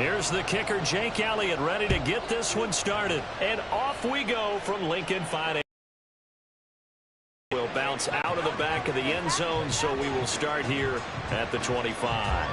Here's the kicker, Jake Elliott, ready to get this one started. And off we go from Lincoln Financial. Will bounce out of the back of the end zone, so we will start here at the 25.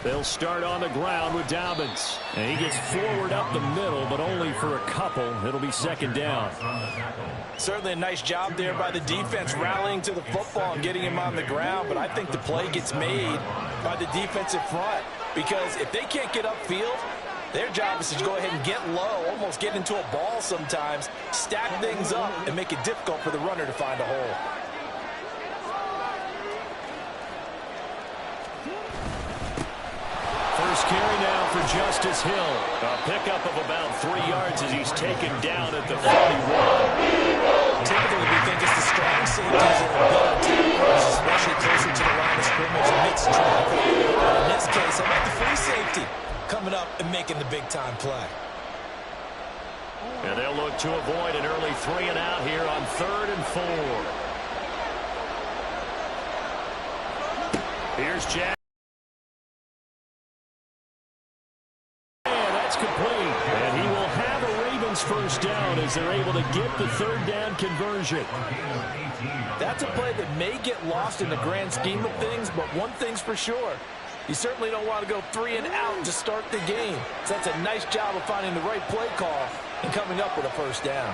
They'll start on the ground with Dobbins. And he gets forward up the middle, but only for a couple. It'll be second down. Certainly a nice job there by the defense rallying to the football and getting him on the ground. But I think the play gets made by the defensive front. Because if they can't get upfield, their job is to go ahead and get low, almost get into a ball sometimes, stack things up, and make it difficult for the runner to find a hole. First carry now for Justice Hill. A pickup of about 3 yards as he's taken down at the 41. Typically, we think it's the strong safeties that are better tacklers, especially closer to the line of scrimmage amidst traffic. But in this case, how about the free safety coming up and making the big-time play? And they'll look to avoid an early 3 and out here on 3rd and 4. Here's Jack. Complete, and he will have a Ravens first down as they're able to get the 3rd down conversion. That's a play that may get lost in the grand scheme of things, but one thing's for sure. You certainly don't want to go 3 and out to start the game. So that's a nice job of finding the right play call and coming up with a first down.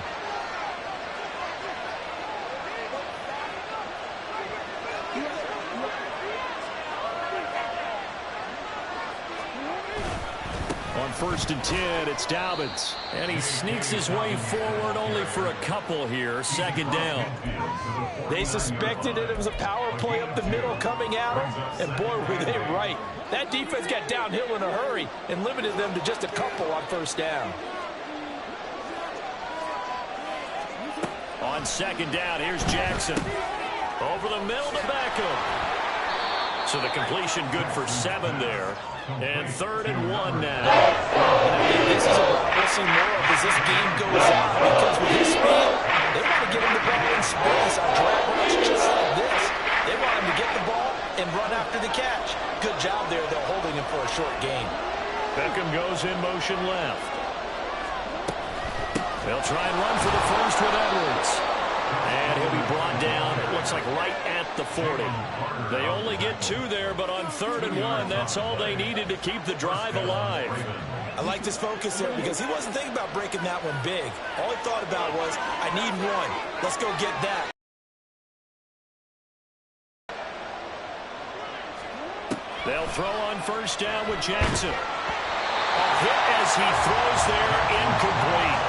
On 1st and 10, it's Dobbins. And he sneaks his way forward only for a couple here. 2nd down. They suspected it was a power play up the middle coming at them. And boy, were they right. That defense got downhill in a hurry and limited them to just a couple on 1st down. On 2nd down, here's Jackson. Over the middle to Beckham. So the completion good for 7 there. And 3rd and 1 now. I think this is a route we'll see more of as this game goes on, because with his speed, they want to get him the ball in space on drag routes just like this. They want him to get the ball and run after the catch. Good job there, though, holding him for a short gain. Beckham goes in motion left. They'll try and run for the first with Edwards. And he'll be brought down, it looks like right at the 40. They only get 2 there, but on 3rd and 1, that's all they needed to keep the drive alive. I liked his focus there because he wasn't thinking about breaking that one big. All he thought about was, I need 1. Let's go get that. They'll throw on 1st down with Jackson. A hit as he throws there, incomplete.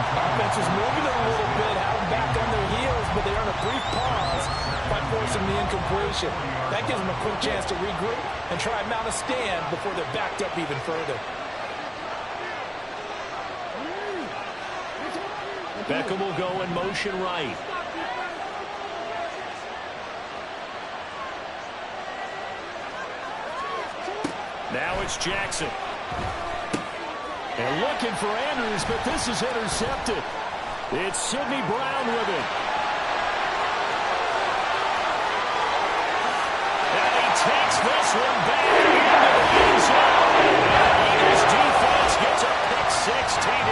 Offense is moving it a little bit, have them back on their heels, but they earn a brief pause by forcing the incompletion. That gives them a quick chance to regroup and try and mount a stand before they're backed up even further. Beckham will go in motion right. Now it's Jackson. And looking for Andrews, but this is intercepted. It's Sidney Brown with it. And he takes this one back into the end zone. Eagles defense gets a pick-6 TD.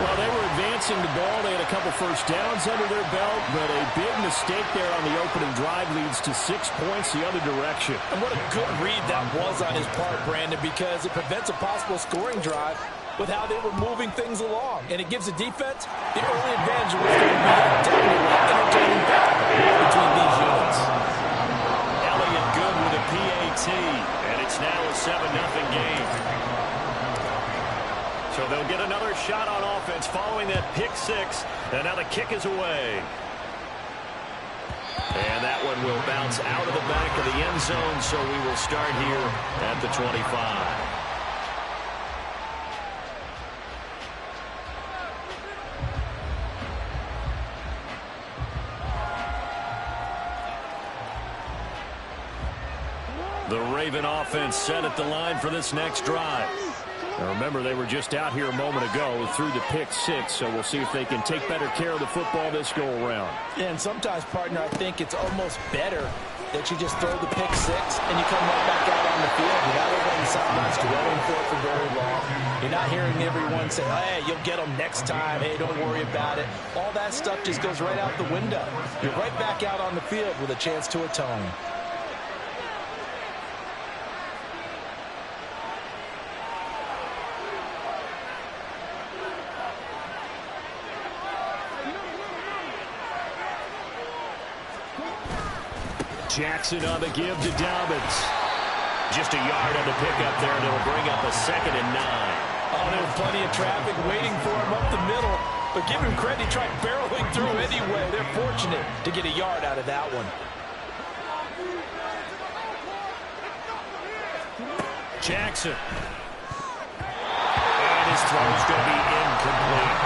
Well, they were advancing the ball. They had a couple first downs under their belt, but a big mistake there on the opening drive leads to 6 points the other direction. And what a good read that was on his part, Brandon, because it prevents a possible scoring drive with how they were moving things along. And it gives the defense the early advantage of what's going to be a definitely entertaining battle between these units. Elliott good with a PAT, and it's now a 7-0 game. So they'll get another shot on offense following that pick-6, and now the kick is away. And that one will bounce out of the back of the end zone, so we will start here at the 25. The Raven offense set at the line for this next drive. Now remember, they were just out here a moment ago through the pick six, so we'll see if they can take better care of the football this go-around. Yeah, and sometimes, partner, I think it's almost better that you just throw the pick six and you come right back out on the field. You're not over on the sidelines dwelling for it for very long. You're not hearing everyone say, hey, you'll get them next time. Hey, don't worry about it. All that stuff just goes right out the window. You're right back out on the field with a chance to atone. Jackson on the give to Dobbins. Just a yard on the pickup there, and it'll bring up a 2nd and 9. Oh, there's plenty of traffic waiting for him up the middle. But give him credit, he tried barreling through anyway. They're fortunate to get a yard out of that one. Jackson. And his throw's going to be incomplete.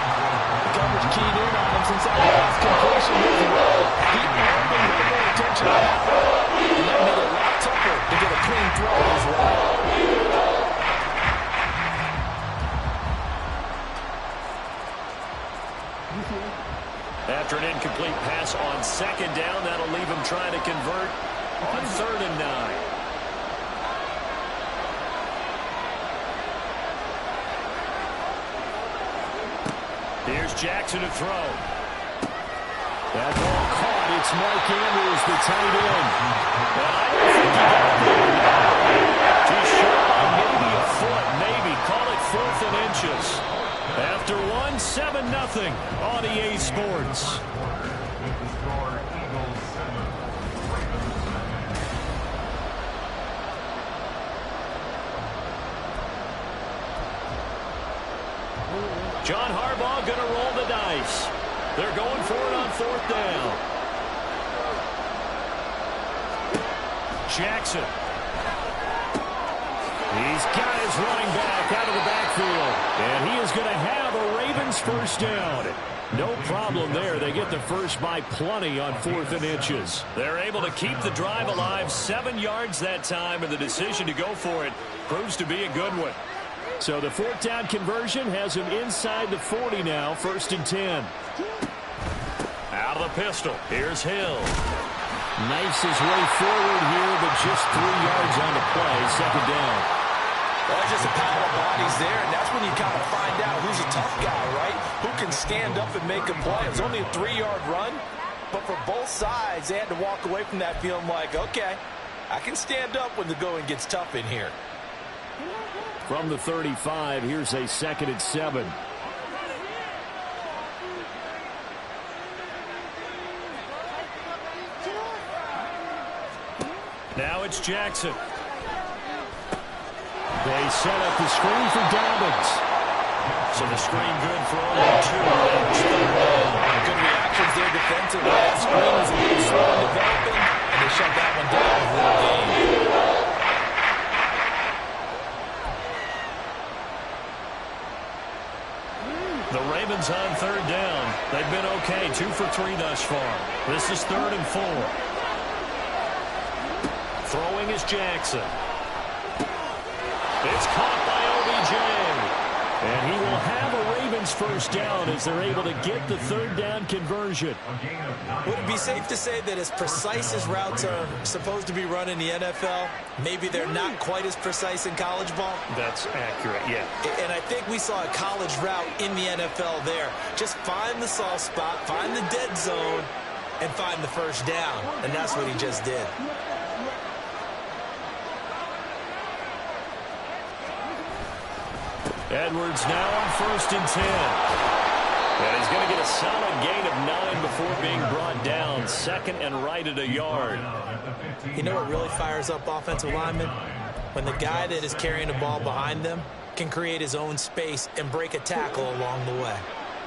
The coverage keyed in on him since that last completion as well. He earned a little more attention on that one. And that made it a lot tougher to get a clean throw as well. After an incomplete pass on 2nd down, that'll leave him trying to convert on 3rd and 9. Here's Jackson to throw. That ball caught. It's Mark Andrews, the tight end. And I don't think he got there. Too short by maybe a foot, maybe. Call it 4th and inches. After 7-0 on EA Sports. John Harbaugh going to roll the dice. They're going for it on 4th down. Jackson. He's got his running back out of the backfield. And he is going to have a Ravens first down. No problem there. They get the first by plenty on 4th and inches. They're able to keep the drive alive. 7 yards that time, and the decision to go for it proves to be a good one. So the 4th down conversion has him inside the 40 now, 1st and 10. Out of the pistol. Here's Hill. Knifes his way forward here, but just 3 yards on the play, 2nd down. Well, there's just a pile of bodies there, and that's when you kind of find out who's a tough guy, right? Who can stand up and make a play. It was only a 3-yard run, but for both sides, they had to walk away from that feeling like, okay, I can stand up when the going gets tough in here. From the 35, here's a 2nd and 7. Now it's Jackson. They set up the screen for Dobbins. So the screen good for only 2. Good reactions there defensively. That screen was a little slow in developing, and they shut that one down with a little game. The Ravens on 3rd down. They've been okay, 2 for 3 thus far. This is 3rd and 4. Throwing is Jackson. It's caught by OBJ. And he will have a Ravens first down as they're able to get the 3rd down conversion. Would it be safe to say that as precise as routes are supposed to be run in the NFL, maybe they're not quite as precise in college ball? That's accurate, yeah. And I think we saw a college route in the NFL there. Just find the soft spot, find the dead zone, and find the first down. And that's what he just did. Edwards now on 1st and 10. And he's going to get a solid gain of 9 before being brought down. 2nd and right at a yard. You know what really fires up offensive linemen? When the guy that is carrying the ball behind them can create his own space and break a tackle along the way.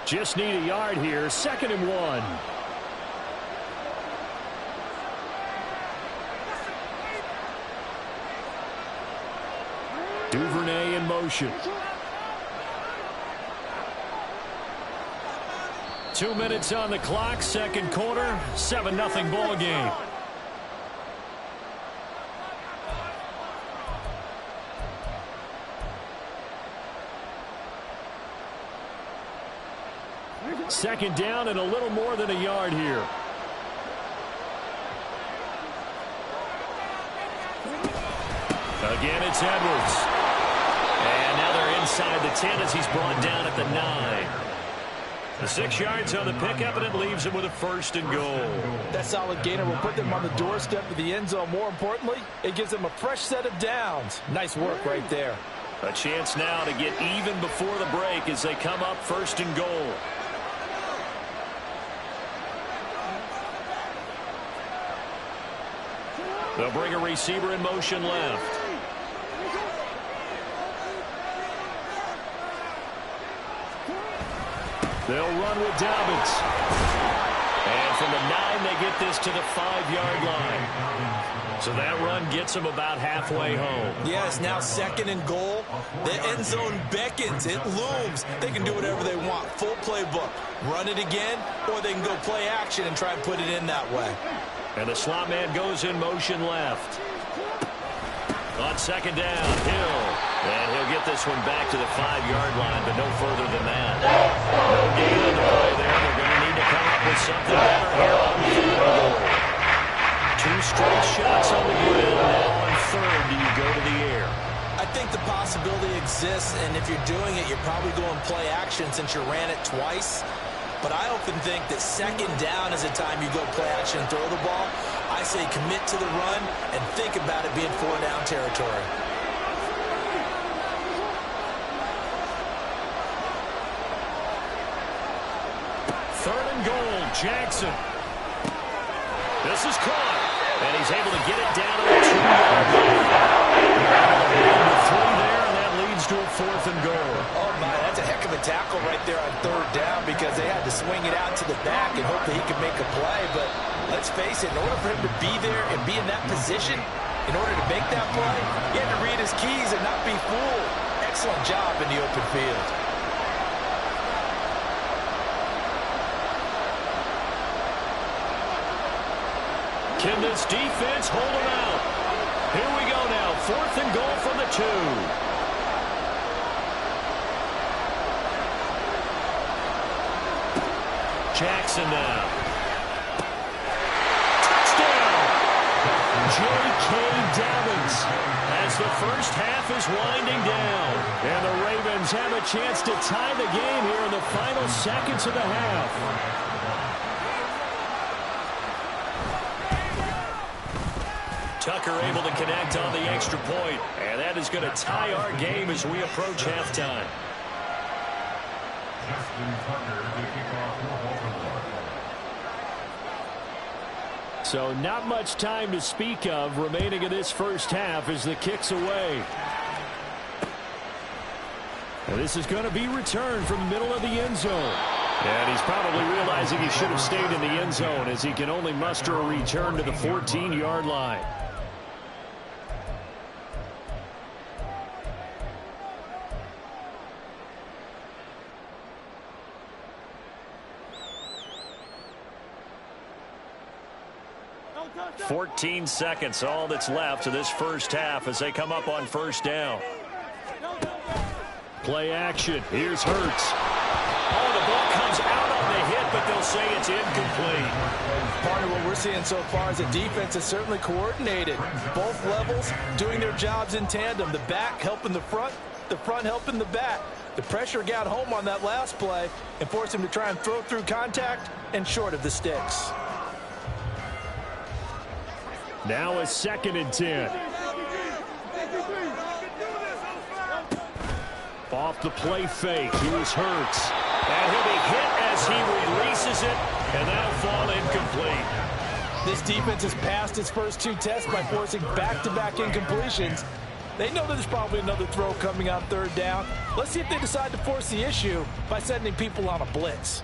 Just need a yard here. 2nd and 1. Duvernay in motion. 2 minutes on the clock, second quarter, 7-0 ball game. Second down and a little more than a yard here. Again, it's Edwards. And now they're inside the 10 as he's brought down at the 9. The 6 yards on the pickup, and it leaves him with a first and goal. That solid gainer will put them on the doorstep of the end zone. More importantly, it gives them a fresh set of downs. Nice work right there. A chance now to get even before the break as they come up first and goal. They'll bring a receiver in motion left. They'll run with Dobbins. And from the 9, they get this to the 5-yard line. So that run gets them about halfway home. Yes, now second and goal. The end zone beckons. It looms. They can do whatever they want. Full playbook. Run it again, or they can go play action and try and put it in that way. And the slot man goes in motion left. On second down, Hill. And he'll get this one back to the 5-yard line, but no further than that. No gain on the play there. They're going to need to come up with something better here on third and goal. 2 straight shots on the grill. Now on third, do you go to the air? I think the possibility exists, and if you're doing it, you're probably going play action since you ran it twice. But I often think that second down is the time you go play action and throw the ball. I say commit to the run and think about it being 4-down territory. Third and goal, Jackson. This is caught, and he's able to get it down to the 2-yard line. With 3 there, and that leads to a 4th and goal. Oh, my, that's a heck of a tackle right there on third down because they had to swing it out to the back and hope that he could make a play. But let's face it, in order for him to be there and be in that position, in order to make that play, he had to read his keys and not be fooled. Excellent job in the open field. Can this defense hold him out? Here we go now. 4th and goal from the 2. Jackson now. Touchdown! J.K. Dobbins as the first half is winding down. And the Ravens have a chance to tie the game here in the final seconds of the half. Tucker able to connect on the extra point, and that is going to tie our game as we approach halftime. So not much time to speak of remaining in this first half as the kick's away. And this is going to be returned from the middle of the end zone. And he's probably realizing he should have stayed in the end zone as he can only muster a return to the 14-yard line. .14 seconds, all that's left of this first half as they come up on first down. Play action. Here's Hurts. Oh, the ball comes out on the hit, but they'll say it's incomplete. Part of what we're seeing so far is the defense is certainly coordinated. Both levels doing their jobs in tandem. The back helping the front helping the back. The pressure got home on that last play and forced him to try and throw through contact and short of the sticks. Now a 2nd and 10. Off the play fake. Here's Hurts. And he'll be hit as he releases it, and that'll fall incomplete. This defense has passed its first 2 tests by forcing back-to-back incompletions. They know there's probably another throw coming on third down. Let's see if they decide to force the issue by sending people on a blitz.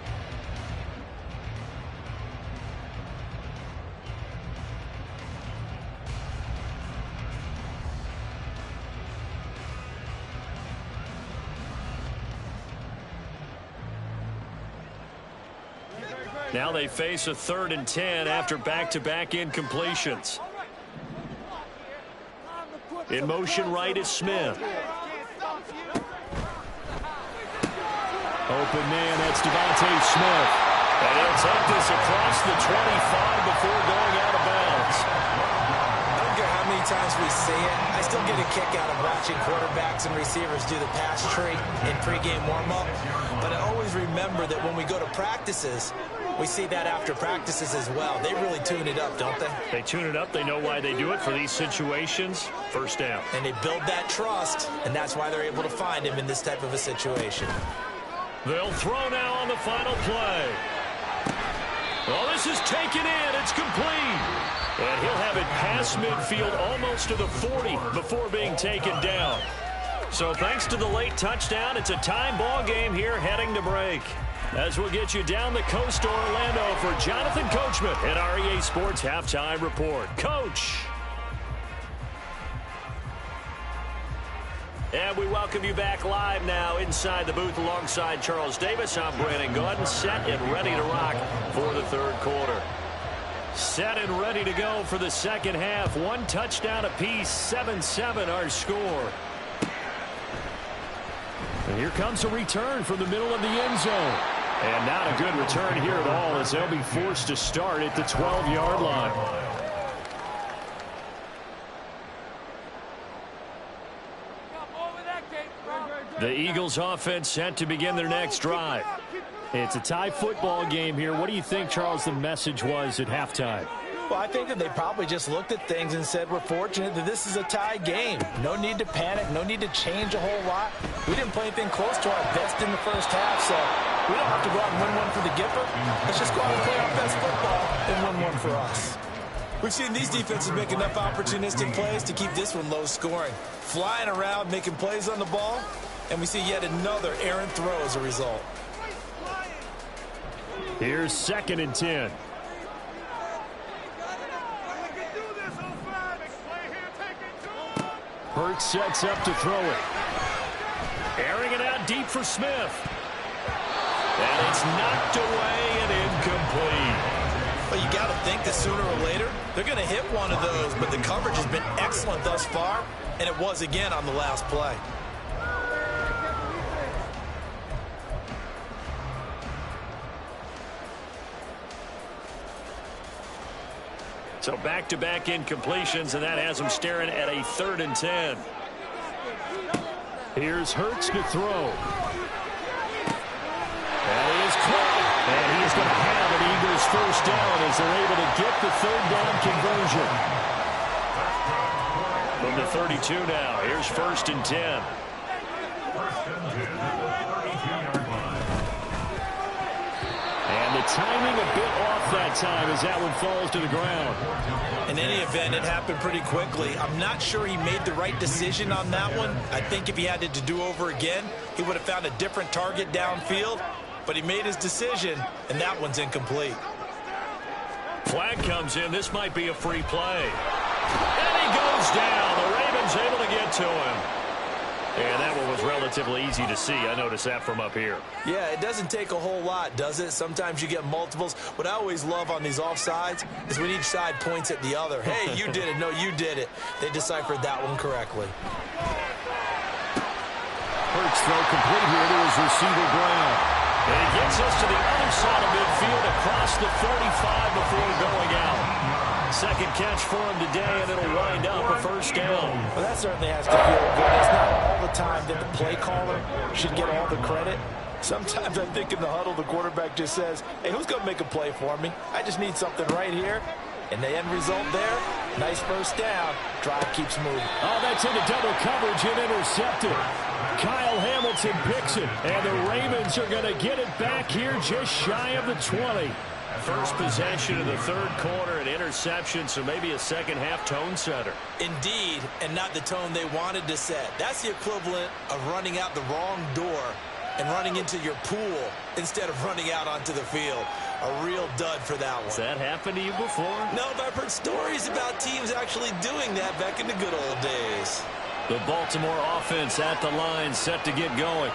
Now they face a 3rd and 10 after back-to-back incompletions. In motion right is Smith. Open man, that's Devontae Smith. And he'll take this across the 25 before going out of bounds. I don't care how many times we see it. I still get a kick out of watching quarterbacks and receivers do the pass tree in pregame warm-up. But I always remember that when we go to practices, we see that after practices as well. They really tune it up, don't they? They tune it up. They know why they do it for these situations. First down. And they build that trust, and that's why they're able to find him in this type of a situation. They'll throw now on the final play. Well, this is taken in. It's complete. And he'll have it past midfield almost to the 40 before being taken down. So thanks to the late touchdown, it's a tie ball game here heading to break. As we'll get you down the coast to Orlando for Jonathan Coachman at our EA Sports Halftime Report. Coach. And we welcome you back live now inside the booth alongside Charles Davis. I'm Brandon Gordon, set and ready to rock for the 3rd quarter. Set and ready to go for the second half. 1 touchdown apiece, 7-7 our score. And here comes a return from the middle of the end zone. And not a good return here at all as they'll be forced to start at the 12-yard line. The Eagles offense set to begin their next drive. It's a tie football game here. What do you think, Charles, the message was at halftime? Well, I think that they probably just looked at things and said, we're fortunate that this is a tie game. No need to panic. No need to change a whole lot. We didn't play anything close to our best in the first half, so we don't have to go out and win one for the Gipper. Let's just go out and play our best football and win one for us. We've seen these defenses make enough opportunistic plays to keep this one low scoring. Flying around, making plays on the ball, and we see yet another errant throw as a result. Here's 2nd and 10. Hurts sets up to throw it. Airing it out deep for Smith. And it's knocked away and incomplete. But you got to think that sooner or later, they're going to hit one of those. But the coverage has been excellent thus far, and it was again on the last play. So back-to-back incompletions, and that has them staring at a 3rd and 10. Here's Hurts to throw. And he is caught. And he is going to have an Eagles first down as they're able to get the 3rd down conversion. From the 32 now, here's 1st and 10. And the timing a bit off that time as that one falls to the ground. In any event, it happened pretty quickly. I'm not sure he made the right decision on that one. I think if he had it to do over again, he would have found a different target downfield. But he made his decision, and that one's incomplete. Flag comes in. This might be a free play. And he goes down. The Ravens able to get to him. And that one was relatively easy to see. I noticed that from up here. Yeah, it doesn't take a whole lot, does it? Sometimes you get multiples. What I always love on these offsides is when each side points at the other. Hey, you did it. No, you did it. They deciphered that one correctly. Hurts throw complete here to his receiver Brown. And he gets us to the other side of midfield across the 45 before going out. Second catch for him today, and it'll wind up a first down. Well, that certainly has to feel good. It's not all the time that the play caller should get all the credit. Sometimes I think in the huddle, the quarterback just says, hey, who's going to make a play for me? I just need something right here. And the end result there, nice first down. Drive keeps moving. Oh, that's into double coverage and intercepted. Kyle Hamilton picks it, and the Ravens are going to get it back here just shy of the 20. First possession of the 3rd quarter, an interception, so maybe a second-half tone setter. Indeed, and not the tone they wanted to set. That's the equivalent of running out the wrong door and running into your pool instead of running out onto the field. A real dud for that one. Has that happened to you before? No, but I've heard stories about teams actually doing that back in the good old days. The Baltimore offense at the line, set to get going.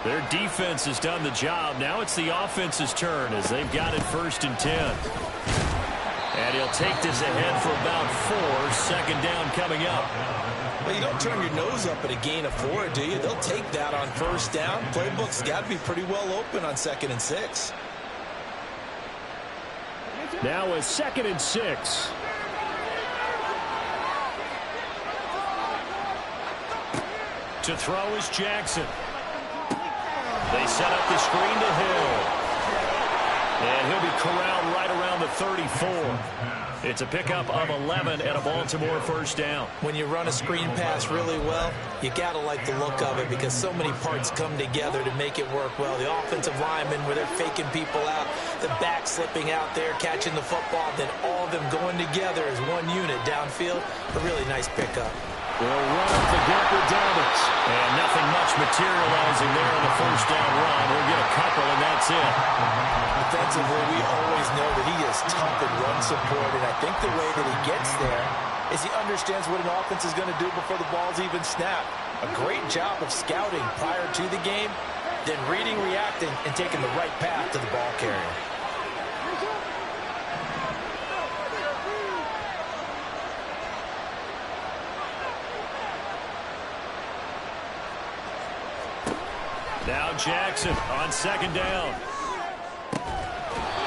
Their defense has done the job. Now it's the offense's turn as they've got it 1st and 10. And he'll take this ahead for about 4. Second down coming up. Well, you don't turn your nose up at a gain of 4, do you? They'll take that on 1st down. Playbook's got to be pretty well open on 2nd and 6. Now a 2nd and 6. To throw is Jackson. They set up the screen to Hill. And he'll be corralled right around the 34. It's a pickup of 11 and a Baltimore 1st down. When you run a screen pass really well, you got to like the look of it because so many parts come together to make it work well. The offensive linemen, where they're faking people out, the back slipping out there, catching the football, then all of them going together as one unit downfield. A really nice pickup. Will run up the gut with Dobbins. And nothing much materializing there on the 1st down run. He'll get a couple, and that's it. Defensively, we always know that he is tough in run support, and I think the way that he gets there is he understands what an offense is going to do before the ball's even snapped. A great job of scouting prior to the game, then reading, reacting, and taking the right path to the ball carrier. Now Jackson on 2nd down.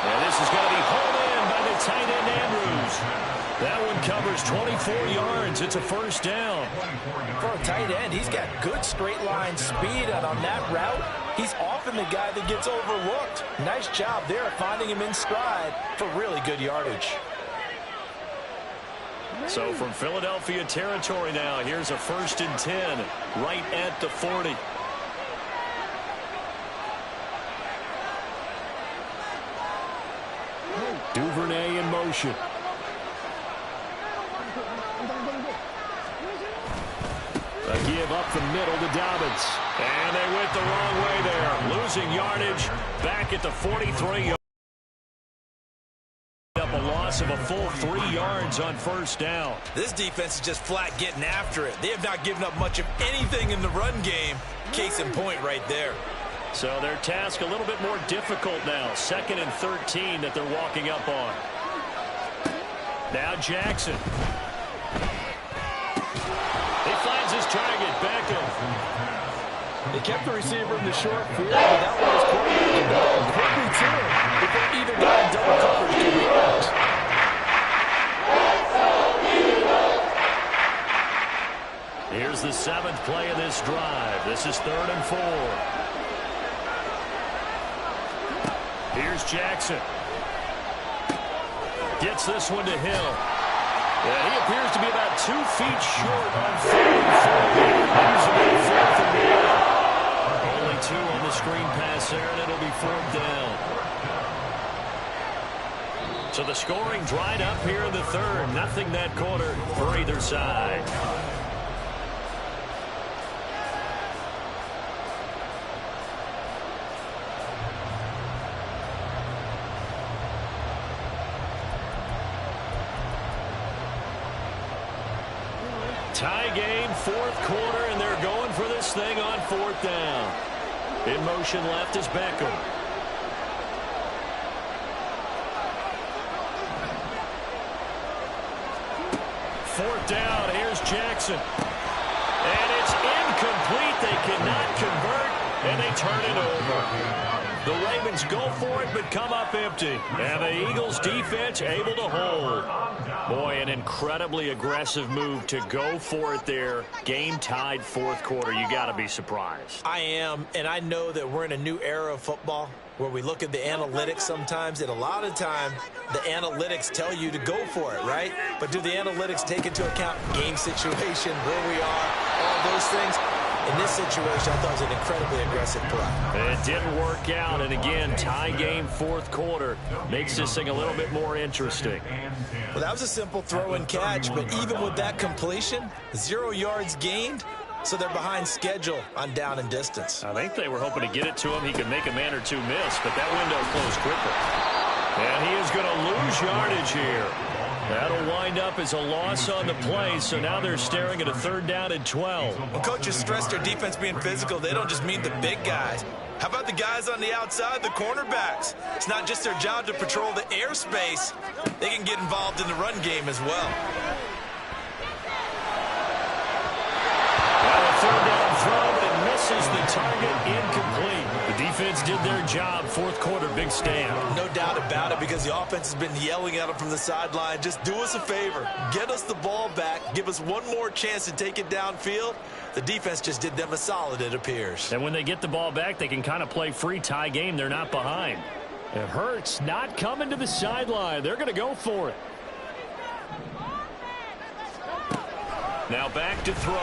And this is going to be pulled in by the tight end Andrews. That one covers 24 yards. It's a 1st down. For a tight end, he's got good straight line speed, and on that route, he's often the guy that gets overlooked. Nice job there finding him in stride for really good yardage. So from Philadelphia territory now, here's a 1st and 10 right at the 40. Duvernay in motion. A give up the middle to Dobbins. And they went the wrong way there. Losing yardage back at the 43. Up a loss of a full 3 yards on 1st down. This defense is just flat getting after it. They have not given up much of anything in the run game. Case in point right there. So their task a little bit more difficult now. 2nd and 13 that they're walking up on. Now Jackson. He finds his target, Beckham. They kept the receiver in the short field, but that one was quickly to him before either guy in double coverage could react. Here's the 7th play of this drive. This is 3rd and 4. Here's Jackson. Gets this one to Hill. And he appears to be about 2 feet short on 3rd and 4. Only 2 on the screen pass there, and it'll be 4th down. So the scoring dried up here in the 3rd. Nothing that quarter for either side. Tie game, 4th quarter, and they're going for this thing on 4th down. In motion left is Beckham. Fourth down, here's Jackson. And it's incomplete. They cannot convert, and they turn it over. The Ravens go for it, but come up empty. And the Eagles defense able to hold. Boy, an incredibly aggressive move to go for it there. Game tied 4th quarter. You got to be surprised. I am, and I know that we're in a new era of football where we look at the analytics sometimes, and a lot of time the analytics tell you to go for it, right? But do the analytics take into account game situation, where we are, all those things? In this situation, I thought it was an incredibly aggressive play. It didn't work out, and again, tie game 4th quarter makes this thing a little bit more interesting. Well, that was a simple throw and catch, but even with that completion, 0 yards gained, so they're behind schedule on down and distance. I think they were hoping to get it to him. He could make a man or 2 miss, but that window closed quickly. And he is going to lose yardage here. That'll wind up as a loss on the play, so now they're staring at a 3rd down and 12. When coaches stress their defense being physical, they don't just mean the big guys. How about the guys on the outside, the cornerbacks? It's not just their job to patrol the airspace. They can get involved in the run game as well. Now a 3rd down throw, but it misses the target, incomplete. The defense did their job. 4th quarter, big stand. No doubt about it, because the offense has been yelling at them from the sideline. Just do us a favor. Get us the ball back. Give us one more chance to take it downfield. The defense just did them a solid, it appears. And when they get the ball back, they can kind of play free tie game. They're not behind. It hurts not coming to the sideline. They're going to go for it. Now back to throw.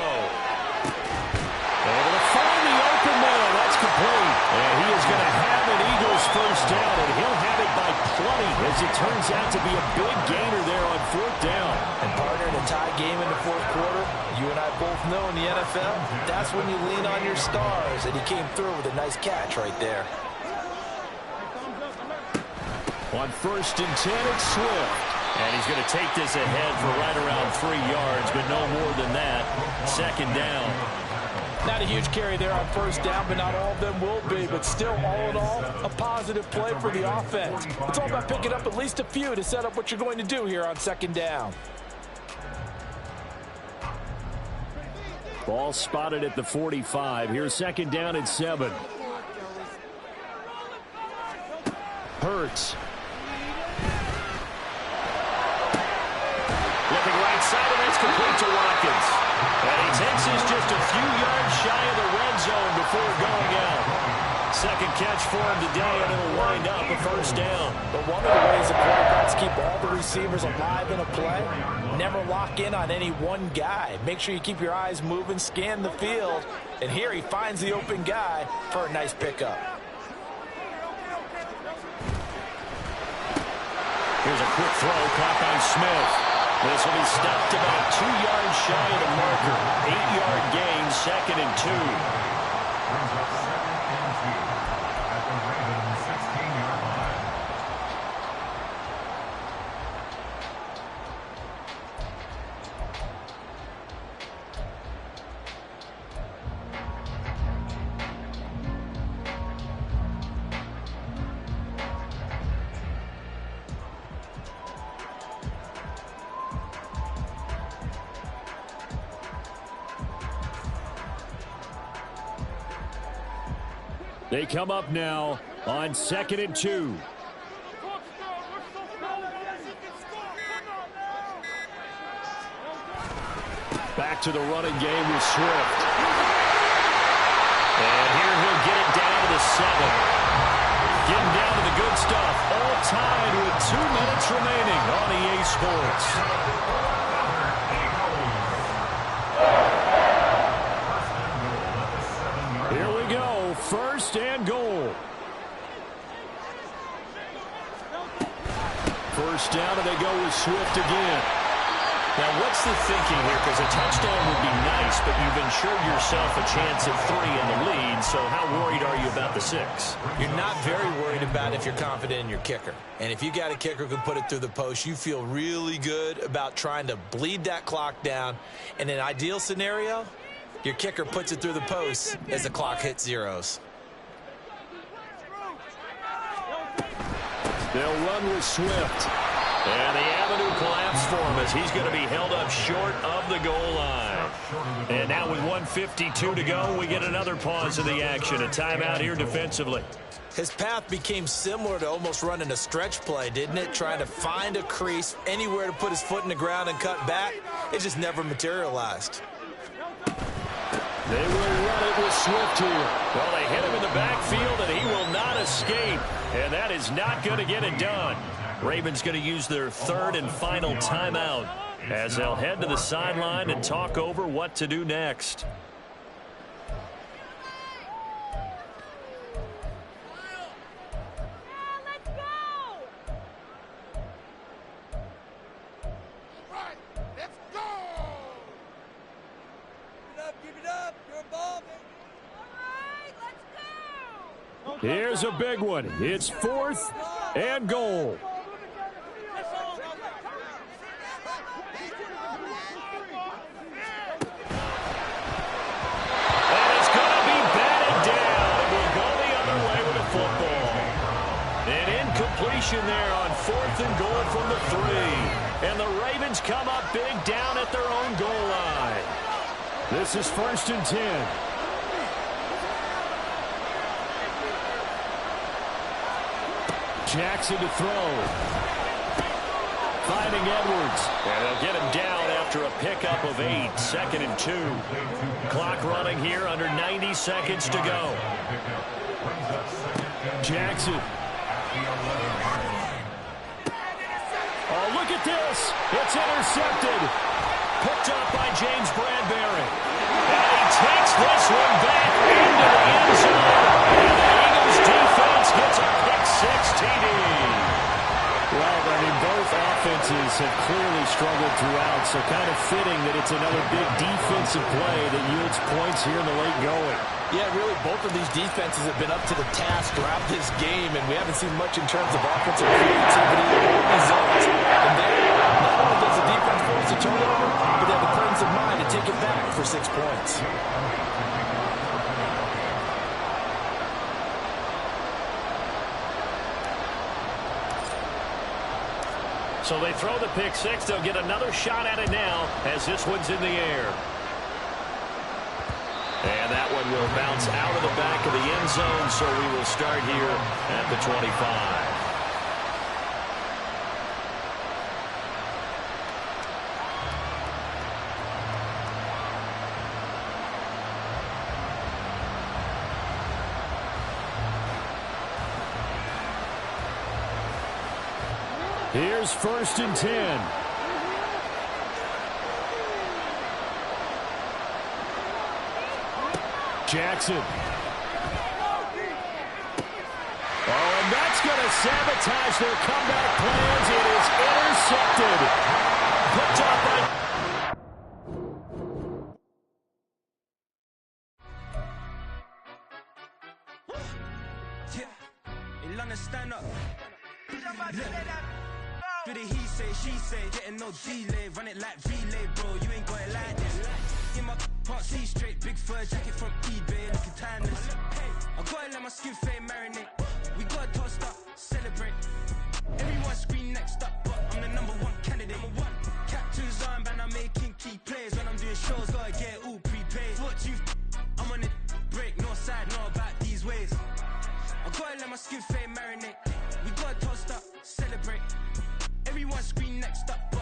Able to find the open man. That's complete. And he is going to have an Eagles 1st down, and he'll have it by plenty, as it turns out to be a big gainer there on 4th down. And partner, in a tie game in the 4th quarter, you and I both know in the NFL, that's when you lean on your stars, and he came through with a nice catch right there. On 1st and 10, it's Swift. And he's going to take this ahead for right around 3 yards, but no more than that. 2nd down. Not a huge carry there on 1st down, but not all of them will be. But still, all in all, a positive play for the offense. It's all about picking up at least a few to set up what you're going to do here on 2nd down. Ball spotted at the 45. Here's 2nd down and 7. Hurts. Looking right side, and it's complete to Watkins. And he takes us just a few yards shy of the red zone before going out. 2nd catch for him today, and it'll wind up a 1st down. But one of the ways the quarterbacks keep all the receivers alive in a play, never lock in on any one guy. Make sure you keep your eyes moving, scan the field. And here he finds the open guy for a nice pickup. Here's a quick throw caught by Smith. This will be stopped about 2 yards shy of the marker. 8-yard gain, 2nd and 2. They come up now on 2nd and 2. Back to the running game with Swift. And here he'll get it down to the 7. Getting down to the good stuff. All tied with 2 minutes remaining on EA Sports. Here we go, 1st and goal. 1st down, and they go with Swift again. Now, what's the thinking here? Because a touchdown would be nice, but you've ensured yourself a chance at 3 in the lead, so how worried are you about the 6? You're not very worried about if you're confident in your kicker. And if you got a kicker who can put it through the post, you feel really good about trying to bleed that clock down. In an ideal scenario, your kicker puts it through the post as the clock hits zeros. They'll run with Swift. And the avenue collapsed for him as he's going to be held up short of the goal line. And now with 1:52 to go, we get another pause of the action. A timeout here defensively. His path became similar to almost running a stretch play, didn't it? Trying to find a crease, anywhere to put his foot in the ground and cut back. It just never materialized. They will run it with Swift here. Well, they hit him in the backfield, and he will not escape. And that is not going to get it done. Ravens going to use their 3rd and final timeout as they'll head to the sideline and talk over what to do next. Here's a big one. It's 4th and goal. An incompletion there on 4th and goal from the 3. And the Ravens come up big down at their own goal line. This is 1st and 10. Jackson to throw. Finding Edwards. And they'll get him down after a pickup of 8. 2nd and 2. Clock running here, under 90 seconds to go. Jackson. Oh, look at this. It's intercepted. Picked up by James Bradbury. And he takes this one back into the end zone. And the Eagles defense gets a pick-6 TD. Well, I mean, both offenses have clearly struggled throughout, so kind of fitting that it's another big defensive play that yields points here in the late going. Yeah, really, both of these defenses have been up to the task throughout this game, and we haven't seen much in terms of offensive creativity or results. And there, not only does the defense force a turnover, but they have the presence of mind to take it back for 6 points. So they throw the pick-6. They'll get another shot at it now as this one's in the air. And that one will bounce out of the back of the end zone, so we will start here at the 25. Here's 1st and 10. Jackson. Oh, and that's going to sabotage their comeback plans. It is intercepted. Picked up by... In London, stand up. Do the he say, she say, getting no delay, run it like relay, bro, you ain't got it like this. In my can't see straight, big fur jacket from eBay, looking timeless. I gotta let my skin fade marinate, we gotta toast up, celebrate. Everyone scream next up, but I'm the #1 candidate. Captain's armband, I'm making key plays, when I'm doing shows, gotta get it all prepaid. What you I'm on it, break, no side, know about these ways. I gotta let my skin fade marinate, we gotta toast up, celebrate. Everyone scream next up.